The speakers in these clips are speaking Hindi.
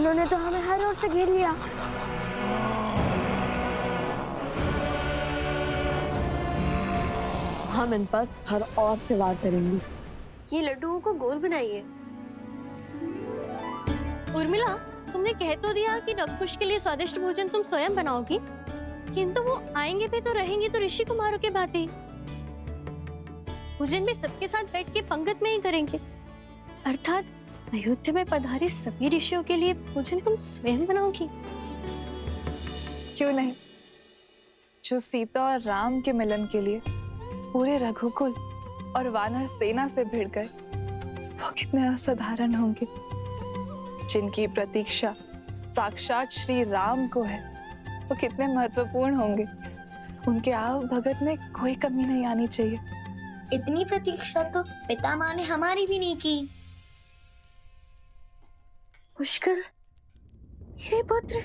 उन्होंने तो हमें हर ओर से घेर लिया। हम इन पर हर और से वार करेंगे। ये लड्डुओं को गोल बनाइए। उर्मिला, तुमने कह तो दिया कि नवकुश के लिए स्वादिष्ट भोजन तुम स्वयं बनाओगी, किंतु वो आएंगे भी तो रहेंगे तो ऋषि कुमारों के बातें। भोजन में सबके साथ बैठ के पंगत में ही करेंगे, अर्थात अयोध्या में पधारे सभी ऋषियों के लिए भोजन तुम स्वयं बनाओगी। क्यों नहीं? जो सीता और राम के मिलन के लिए पूरे रघुकुल और वानर सेना से भिड़ गए, वो कितने असाधारण होंगे। जिनकी प्रतीक्षा साक्षात श्री राम को है, वो कितने महत्वपूर्ण होंगे। उनके आव भगत में कोई कमी नहीं आनी चाहिए। इतनी प्रतीक्षा तो पितामह ने हमारी भी नहीं की। पुष्कर, मेरे पुत्र।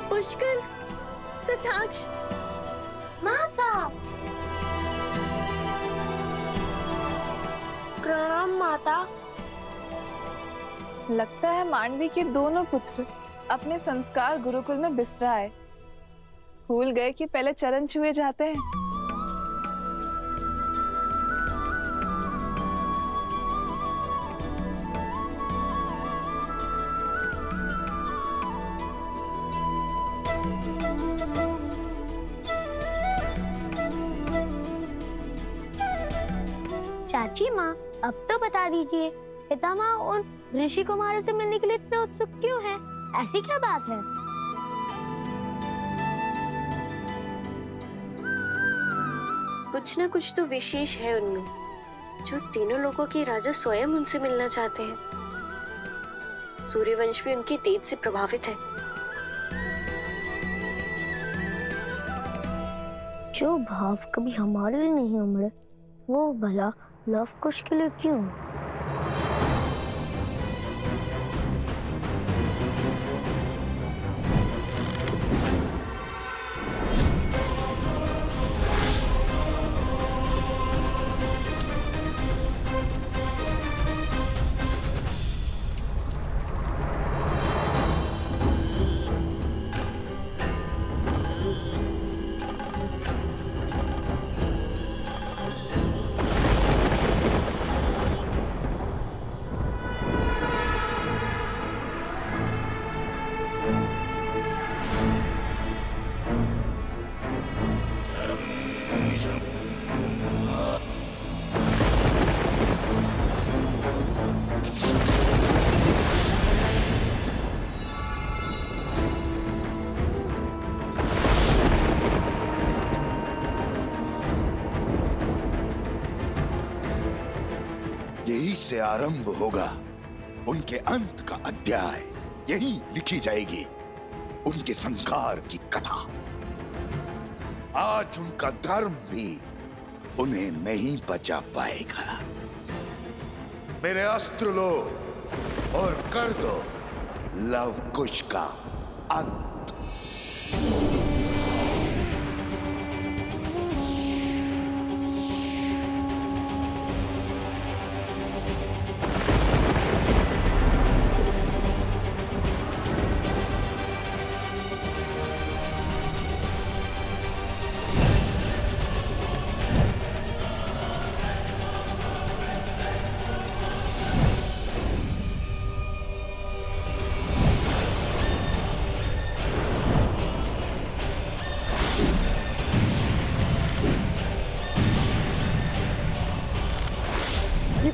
पुष्कर, शताक्ष, माता, प्रणाम माता। लगता है मांडवी के दोनों पुत्र अपने संस्कार गुरुकुल में बिसरा आए। भूल गए कि पहले चरण छुए जाते हैं। चाची माँ, अब तो बता दीजिए, पितामह उन ऋषि कुमारों से मिलने के लिए इतने उत्सुक क्यों हैं? ऐसी क्या बात है? कुछ ना कुछ तो विशेष है उनमें, जो तीनों लोगों के राजा स्वयं उनसे मिलना चाहते हैं। सूर्यवंश भी उनके तेज से प्रभावित है। जो भाव कभी हमारे लिए नहीं उमड़े, वो भला लव कुश के लिए क्यों? यही से आरंभ होगा उनके अंत का अध्याय। यही लिखी जाएगी उनके संहार की कथा। आज उनका धर्म भी उन्हें नहीं बचा पाएगा। मेरे अस्त्र लो और कर दो लव कुश का अंत।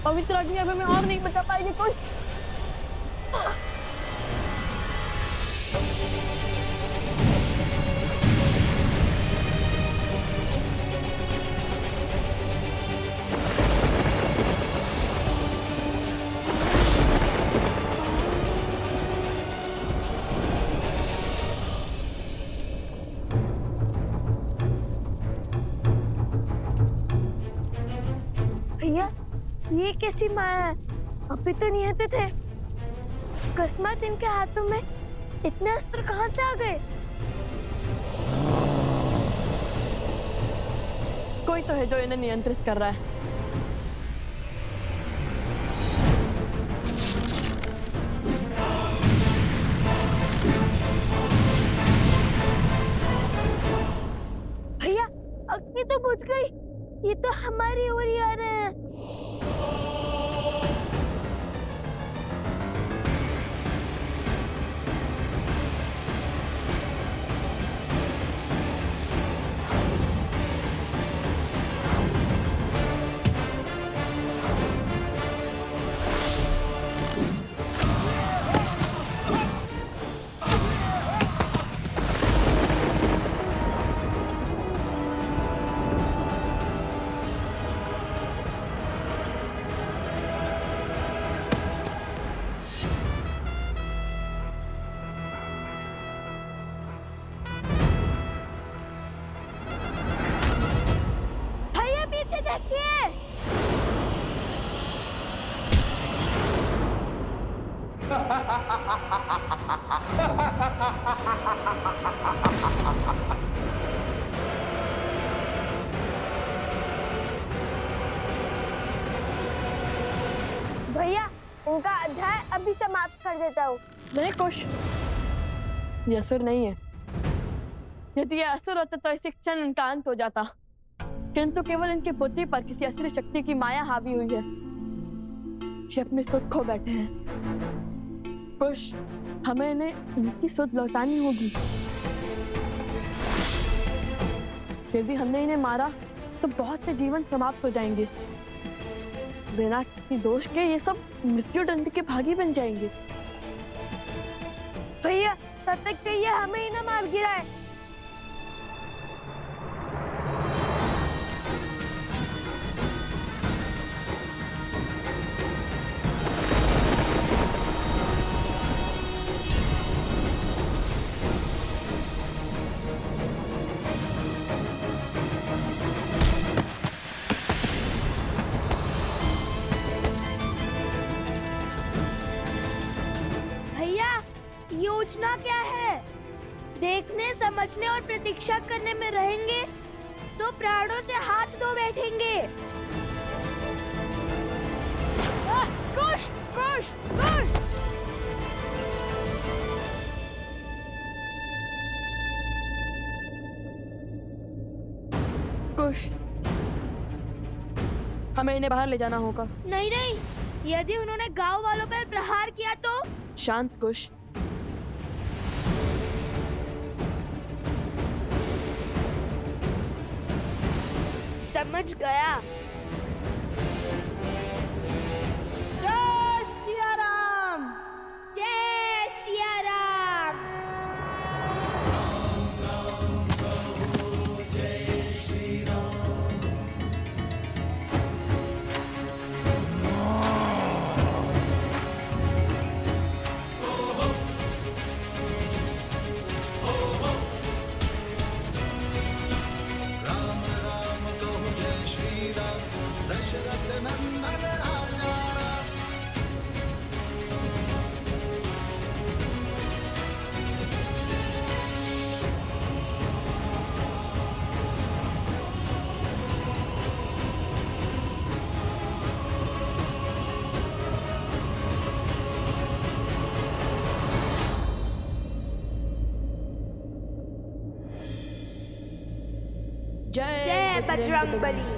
पवित्र अग्नि अब हमें और नहीं बचा पाएगी कुछ। भैया, ये कैसी माया है? अभी तो निहत्थे थे। अकस्मात इनके हाथों में इतने अस्त्र कहाँ से आ गए? कोई तो है जो इन्हें नियंत्रित कर रहा है। भैया, अग्नि तो बुझ गई। ये तो हमारी ओर ही आ रहे हैं। भैया पीछे देखिए। भैया, उनका अध्याय अभी समाप्त कर देता हूँ। नहीं कुश, ये असुर नहीं है। यदि ये असुर होता तो इसी क्षण इनका अंत हो जाता, किंतु केवल इनकी बुद्धि पर किसी असुरी शक्ति की माया हावी हुई है। ये अपने सुख खो बैठे हैं। कुश, हमें इन्हें इनकी सुध लौटानी होगी। यदि हमने इन्हें मारा तो बहुत से जीवन समाप्त हो जाएंगे। बिना किसी दोष के ये सब मृत्यु दंड के भागी बन जाएंगे। भैया, तब तक के ये हमें ही ना मार गिराए। भैया, योजना क्या है? देखने, समझने और प्रतीक्षा करने में रहेंगे तो प्राणों से हाथ धो बैठेंगे। कुश, कुश, कुश! कुश, हमें इन्हें बाहर ले जाना होगा। नहीं नहीं, यदि उन्होंने गांव वालों पर प्रहार किया तो? शांत कुश। समझ गया। जय सिया राम। जय सिया राम। जय बजरंगबली।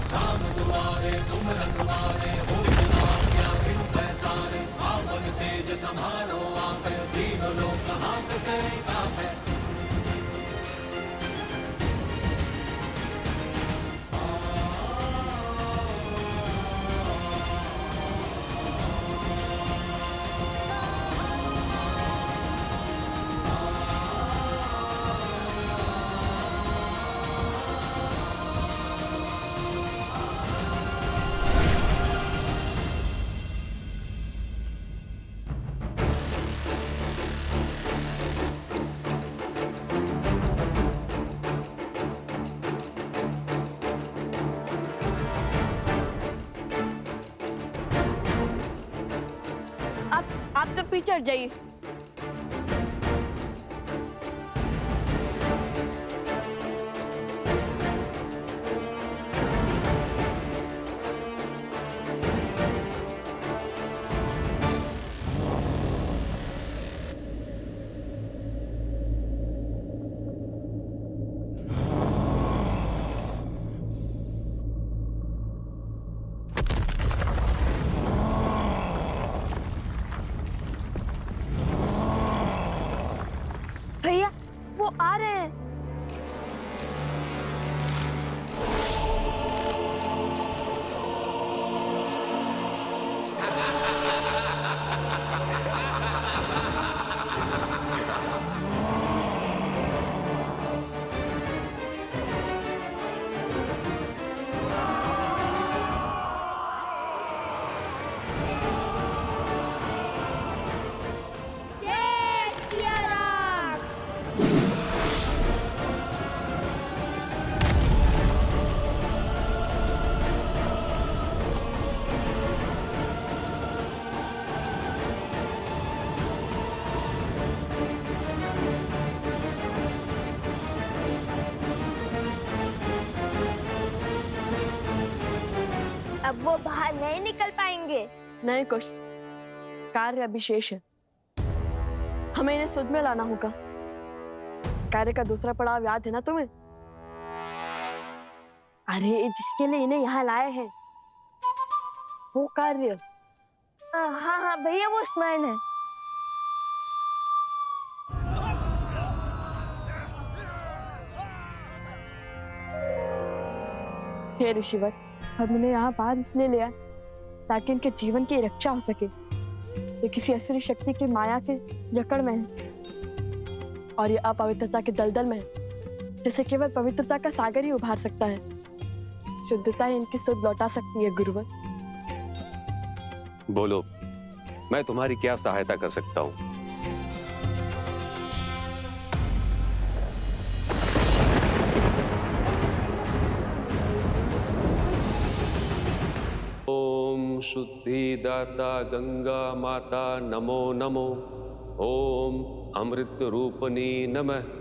राम दुआरे तुम रखवारे, हो जना क्या बिनु पैसारे, आप आप तो पीछे हट जाइए। भैया वो आ रहे हैं। जय सिया राम। अब वो बाहर नहीं निकल पाएंगे। नहीं कुछ कार्य अभी शेष है, हमें इन्हें सुध में लाना होगा। कार्य का दूसरा पड़ाव याद है ना तुम्हें? अरे जिसके लिए इन्हें यहाँ लाए हैं वो कार्य। हाँ हाँ भैया वो स्मरण है। हे ऋषिवर, हम इन्हें यहाँ बाहर इसलिए लिया ताकि इनके जीवन की रक्षा हो सके। ये किसी असुरी शक्ति की माया के जकड़ में है और ये अपवित्रता के दलदल में है, जिसे केवल पवित्रता का सागर ही उभार सकता है। शुद्धता ही इनकी सुध लौटा सकती है गुरुवर। बोलो, मैं तुम्हारी क्या सहायता कर सकता हूँ? ओम शुद्धिदाता गंगा माता नमो नमो। ओम अमृत रूपनी नमः।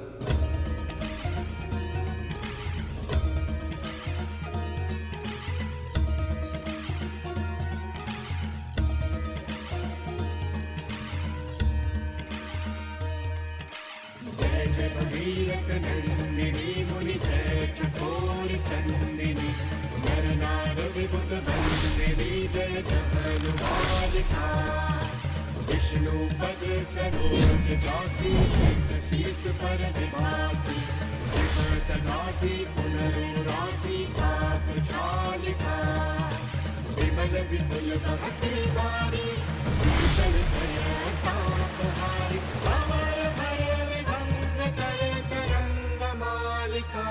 विष्णु पद सरोज जासी, शीस पर विभासी, तनासी पुनरुरासी, पाप छालिका, विमल विपुल बहसी वारी, शीतल ताप हारी, अमर भर विभंग तर तरंग मालिका,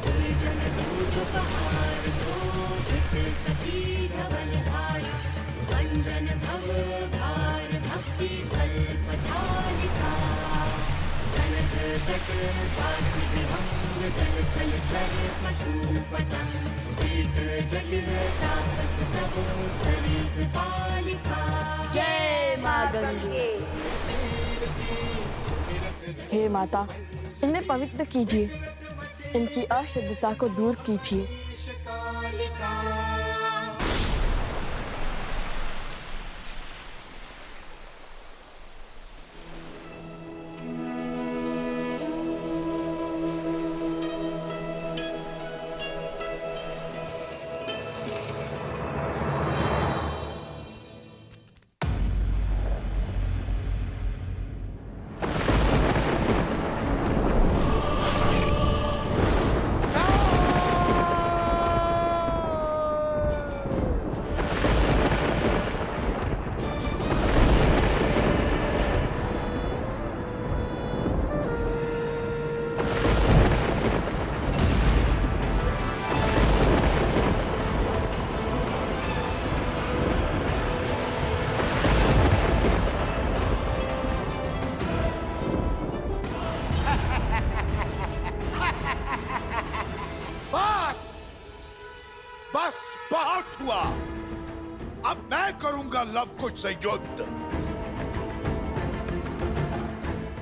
दुर्जन दूज पहाड़ शोभित शशि धवल धारा, अंजन भव भार भक्ति कल्पतालिका, धनज तट काशी विहंग जल थल चर पशु पतंग, कीट जल तापस सब सरीस पालिका। जय मां गंगे। हे माता, इन्हें पवित्र कीजिए, इनकी अशुद्धता को दूर कीजिए। कुछ से युद्ध।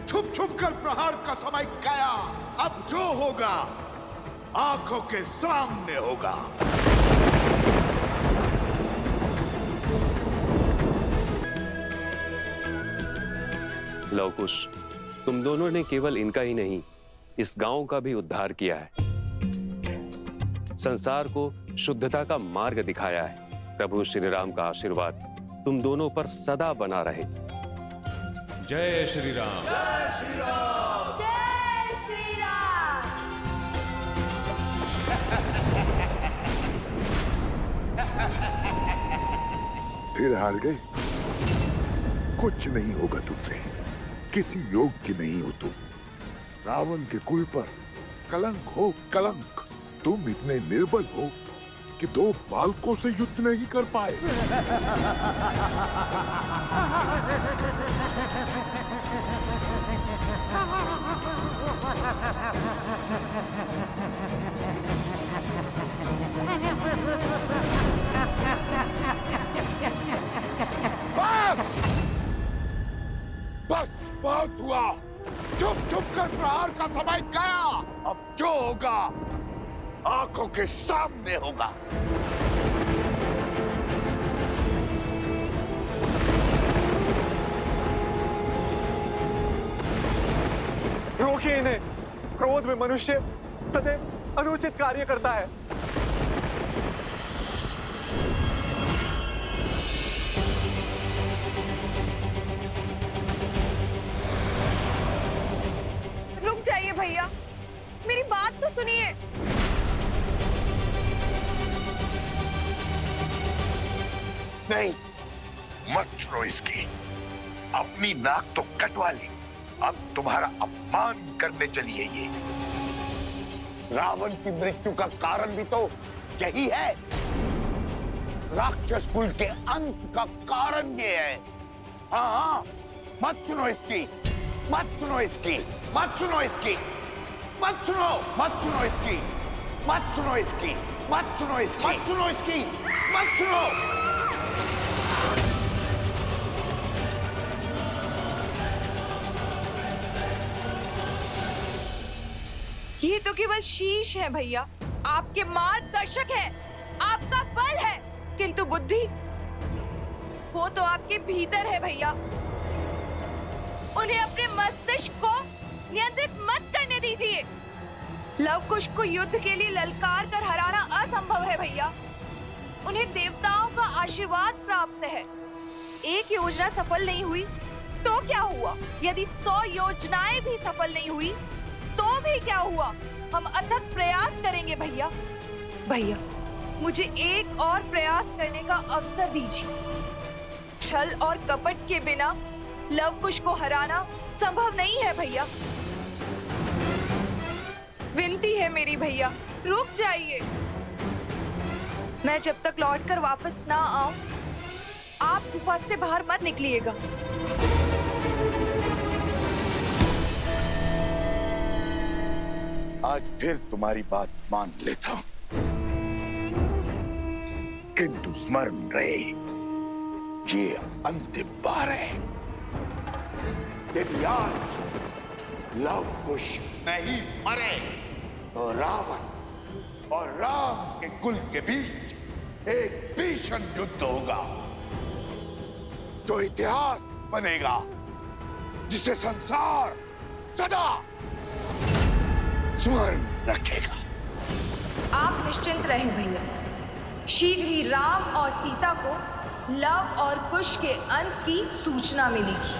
छुप छुप कर प्रहार का समय गया। अब जो होगा आंखों के सामने होगा। लवकुश, तुम दोनों ने केवल इनका ही नहीं, इस गांव का भी उद्धार किया है, संसार को शुद्धता का मार्ग दिखाया है। प्रभु श्री राम का आशीर्वाद तुम दोनों पर सदा बना रहे। जय श्री राम। जय श्री राम। फिर हार गए। कुछ नहीं होगा तुमसे, किसी योग की नहीं हो तुम। रावण के कुल पर कलंक हो कलंक। तुम इतने निर्बल हो कि 2 बालकों से युद्ध नहीं कर पाए। बस बस बहुत हुआ। चुप चुप कर प्रहार का समय गया। अब जो होगा आंखों के सामने होगा। रोकिए इन्हें। क्रोध में मनुष्य सदैव अनुचित कार्य करता है। रुक जाइए भैया, मेरी बात तो सुनिए। नहीं, मत छुड़ो इसकी। अपनी नाक तो कटवा ली। अब तुम्हारा अपमान करने चली है ये। रावण की मृत्यु का कारण भी तो यही है। राक्षस कुल के अंत का कारण ये है। हाँ, मत सुनो इसकी, मत सुनो इसकी, मत सुनो इसकी, मत सुनो, मत सुनो इसकी, मत सुनो इसकी, मत सुनो इसकी, मत सुनो इसकी, मत सुनो। ये तो केवल शीश है भैया, आपके मार्गदर्शक है, आपका बल है, किंतु बुद्धि वो तो आपके भीतर है भैया। उन्हें अपने मस्तिष्क को नियंत्रित मत करने दीजिए। लवकुश को युद्ध के लिए ललकार कर हराना असंभव है भैया। उन्हें देवताओं का आशीर्वाद प्राप्त है। एक योजना सफल नहीं हुई तो क्या हुआ? यदि 100 योजनाएं भी सफल नहीं हुई तो भी क्या हुआ? हम अथक प्रयास करेंगे भैया। भैया, मुझे एक और प्रयास करने का अवसर दीजिए। छल और कपट के बिना लवकुश को हराना संभव नहीं है भैया। विनती है मेरी भैया, रुक जाइए। मैं जब तक लौटकर वापस ना आऊं, आप गुफा से बाहर मत निकलिएगा। आज फिर तुम्हारी बात मान लेता हूं, किंतु स्मरण रहे ये अंतिम बार है। यदि आज लवकुश नहीं मरे तो रावण और राम के कुल के बीच एक भीषण युद्ध होगा जो इतिहास बनेगा, जिसे संसार सदा स्मरण रखेगा। आप निश्चिंत रहें भैया, शीघ्र ही राम और सीता को लव और कुश के अंत की सूचना मिलेगी।